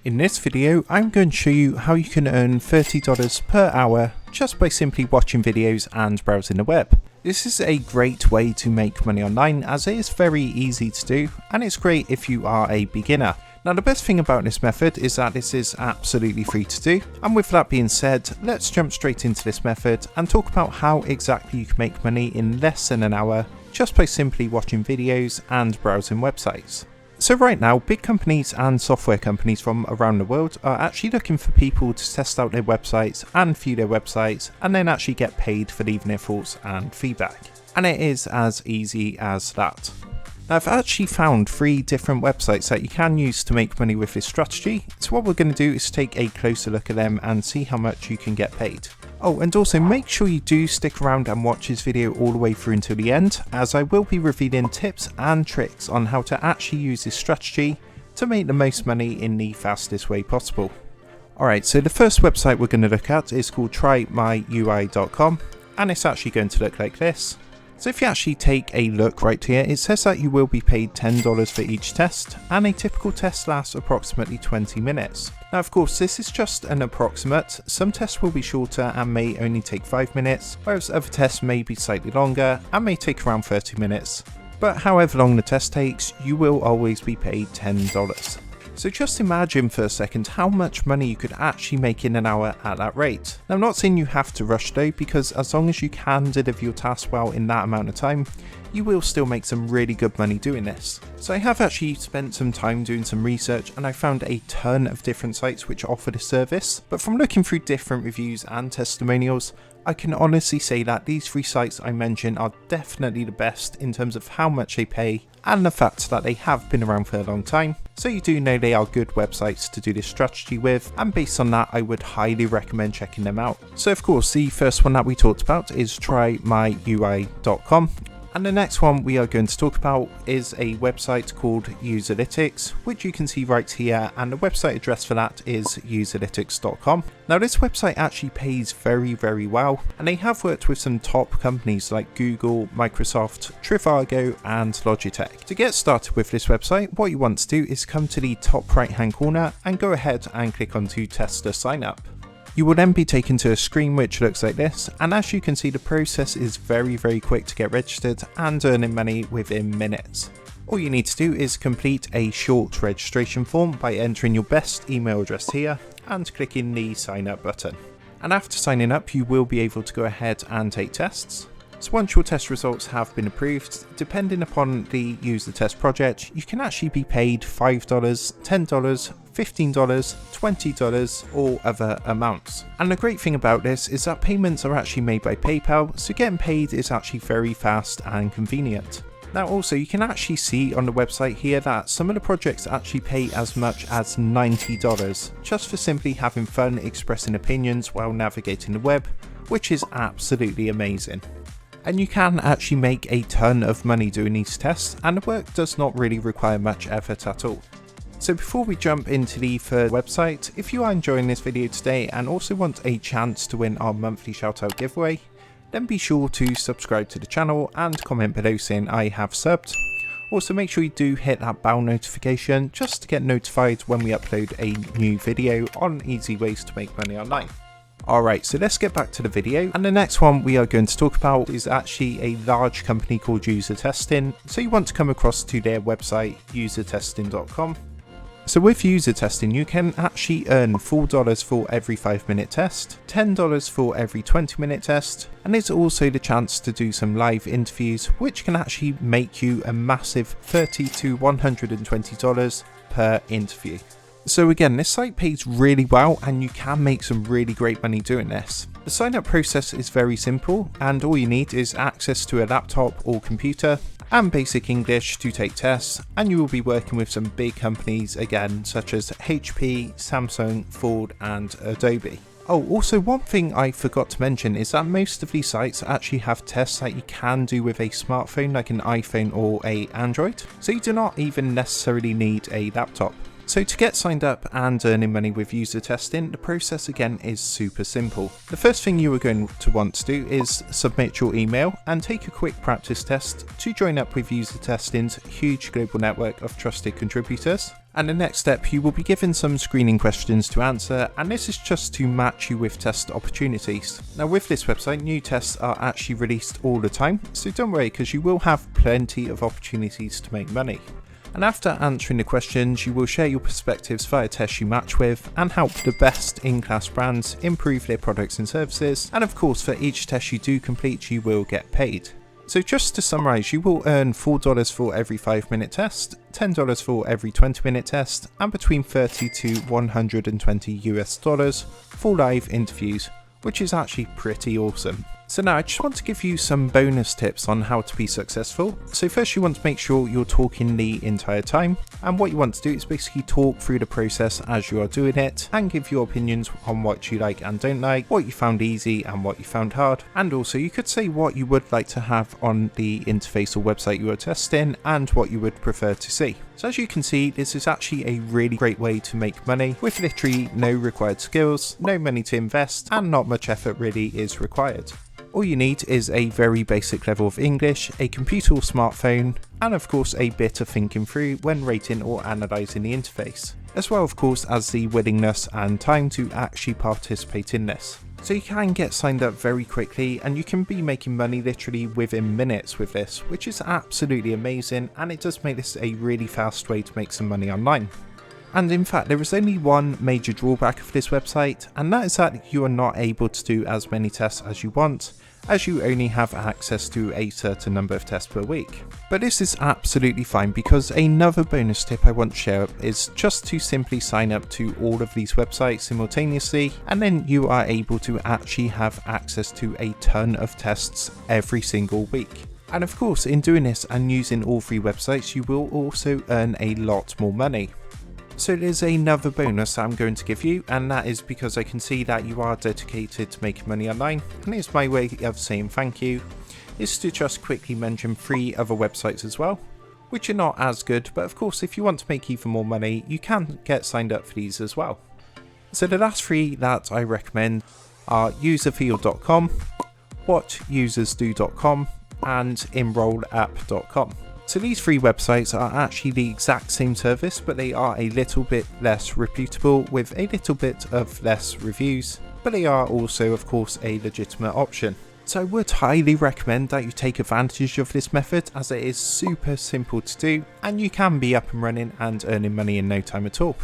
In this video, I'm going to show you how you can earn $30 per hour just by simply watching videos and browsing the web. This is a great way to make money online as it is very easy to do, and it's great if you are a beginner. Now the best thing about this method is that this is absolutely free to do, and with that being said, let's jump straight into this method and talk about how exactly you can make money in less than an hour just by simply watching videos and browsing websites. So right now, big companies and software companies from around the world are actually looking for people to test out their websites and view their websites and then actually get paid for leaving their thoughts and feedback. And it is as easy as that. Now I've actually found 3 different websites that you can use to make money with this strategy, so what we're going to do is take a closer look at them and see how much you can get paid. Oh, and also make sure you do stick around and watch this video all the way through until the end, as I will be revealing tips and tricks on how to actually use this strategy to make the most money in the fastest way possible. Alright, so the first website we're going to look at is called trymyui.com, and it's actually going to look like this. So if you actually take a look right here, it says that you will be paid $10 for each test, and a typical test lasts approximately 20 minutes. Now of course this is just an approximate, some tests will be shorter and may only take 5 minutes, whereas other tests may be slightly longer and may take around 30 minutes. But however long the test takes, you will always be paid $10. So just imagine for a second how much money you could actually make in an hour at that rate. Now I'm not saying you have to rush though, because as long as you can deliver your task well in that amount of time, you will still make some really good money doing this. So I have actually spent some time doing some research and I found a ton of different sites which offer this service, but from looking through different reviews and testimonials, I can honestly say that these 3 sites I mentioned are definitely the best in terms of how much they pay and the fact that they have been around for a long time. So you do know they are good websites to do this strategy with, and based on that I would highly recommend checking them out. So of course the first one that we talked about is trymyui.com. And the next one we are going to talk about is a website called Userlytics, which you can see right here, and the website address for that is userlytics.com. Now this website actually pays very well, and they have worked with some top companies like Google, Microsoft, Trivago and Logitech. To get started with this website, what you want to do is come to the top right hand corner and go ahead and click onto Tester Sign Up. You will then be taken to a screen which looks like this, and as you can see the process is very quick to get registered and earning money within minutes. All you need to do is complete a short registration form by entering your best email address here and clicking the sign up button. And after signing up you will be able to go ahead and take tests. So once your test results have been approved, depending upon the user test project, you can actually be paid $5, $10, $15, $20 or other amounts. And the great thing about this is that payments are actually made by PayPal, so getting paid is actually very fast and convenient. Now also you can actually see on the website here that some of the projects actually pay as much as $90 just for simply having fun expressing opinions while navigating the web, which is absolutely amazing. And you can actually make a ton of money doing these tests, and the work does not really require much effort at all. So before we jump into the third website, if you are enjoying this video today and also want a chance to win our monthly shoutout giveaway, then be sure to subscribe to the channel and comment below saying I have subbed. Also make sure you do hit that bell notification just to get notified when we upload a new video on easy ways to make money online. Alright, so let's get back to the video, and the next one we are going to talk about is actually a large company called UserTesting. So you want to come across to their website usertesting.com. So with UserTesting you can actually earn $4 for every 5-minute test, $10 for every 20-minute test, and there's also the chance to do some live interviews which can actually make you a massive $30 to $120 per interview. So again, this site pays really well and you can make some really great money doing this. The sign up process is very simple, and all you need is access to a laptop or computer and basic English to take tests, and you will be working with some big companies again such as HP, Samsung, Ford and Adobe. Oh, also one thing I forgot to mention is that most of these sites actually have tests that you can do with a smartphone like an iPhone or a Android, so you do not even necessarily need a laptop. So to get signed up and earning money with UserTesting, the process again is super simple. The first thing you are going to want to do is submit your email and take a quick practice test to join up with UserTesting's huge global network of trusted contributors. And the next step, you will be given some screening questions to answer, and this is just to match you with test opportunities. Now with this website, new tests are actually released all the time, so don't worry because you will have plenty of opportunities to make money. And after answering the questions, you will share your perspectives via tests you match with and help the best in-class brands improve their products and services, and of course for each test you do complete you will get paid. So just to summarise, you will earn $4 for every 5-minute test, $10 for every 20-minute test, and between $30 to $120 for live interviews, which is actually pretty awesome. So now I just want to give you some bonus tips on how to be successful. So first you want to make sure you're talking the entire time, and what you want to do is basically talk through the process as you are doing it and give your opinions on what you like and don't like, what you found easy and what you found hard, and also you could say what you would like to have on the interface or website you are testing and what you would prefer to see. So as you can see, this is actually a really great way to make money with literally no required skills, no money to invest, and not much effort really is required. All you need is a very basic level of English, a computer or smartphone, and of course a bit of thinking through when rating or analysing the interface, as well of course as the willingness and time to actually participate in this. So you can get signed up very quickly and you can be making money literally within minutes with this, which is absolutely amazing, and it does make this a really fast way to make some money online. And in fact, there is only one major drawback of this website, and that is that you are not able to do as many tests as you want, as you only have access to a certain number of tests per week. But this is absolutely fine, because another bonus tip I want to share is just to simply sign up to all of these websites simultaneously, and then you are able to actually have access to a ton of tests every single week. And of course, in doing this and using all 3 websites, you will also earn a lot more money. So there's another bonus I'm going to give you, and that is because I can see that you are dedicated to making money online, and it's my way of saying thank you, is to just quickly mention 3 other websites as well, which are not as good, but of course if you want to make even more money, you can get signed up for these as well. So the last 3 that I recommend are userfield.com, whatusersdo.com, and enrollapp.com. So these 3 websites are actually the exact same service, but they are a little bit less reputable with a little bit of less reviews, but they are also of course a legitimate option. So I would highly recommend that you take advantage of this method, as it is super simple to do and you can be up and running and earning money in no time at all.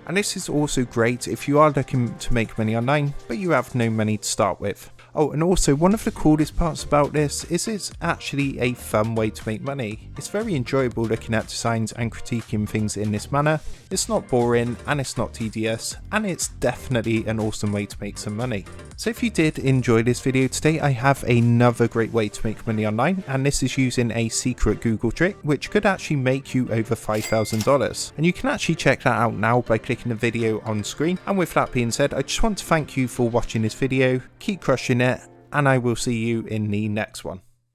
And this is also great if you are looking to make money online but you have no money to start with. Oh, and also one of the coolest parts about this is it's actually a fun way to make money. It's very enjoyable looking at designs and critiquing things in this manner. It's not boring and it's not tedious, and it's definitely an awesome way to make some money. So if you did enjoy this video today, I have another great way to make money online, and this is using a secret Google trick which could actually make you over $5,000. And you can actually check that out now by clicking the video on screen. And with that being said, I just want to thank you for watching this video, keep crushing it, and I will see you in the next one.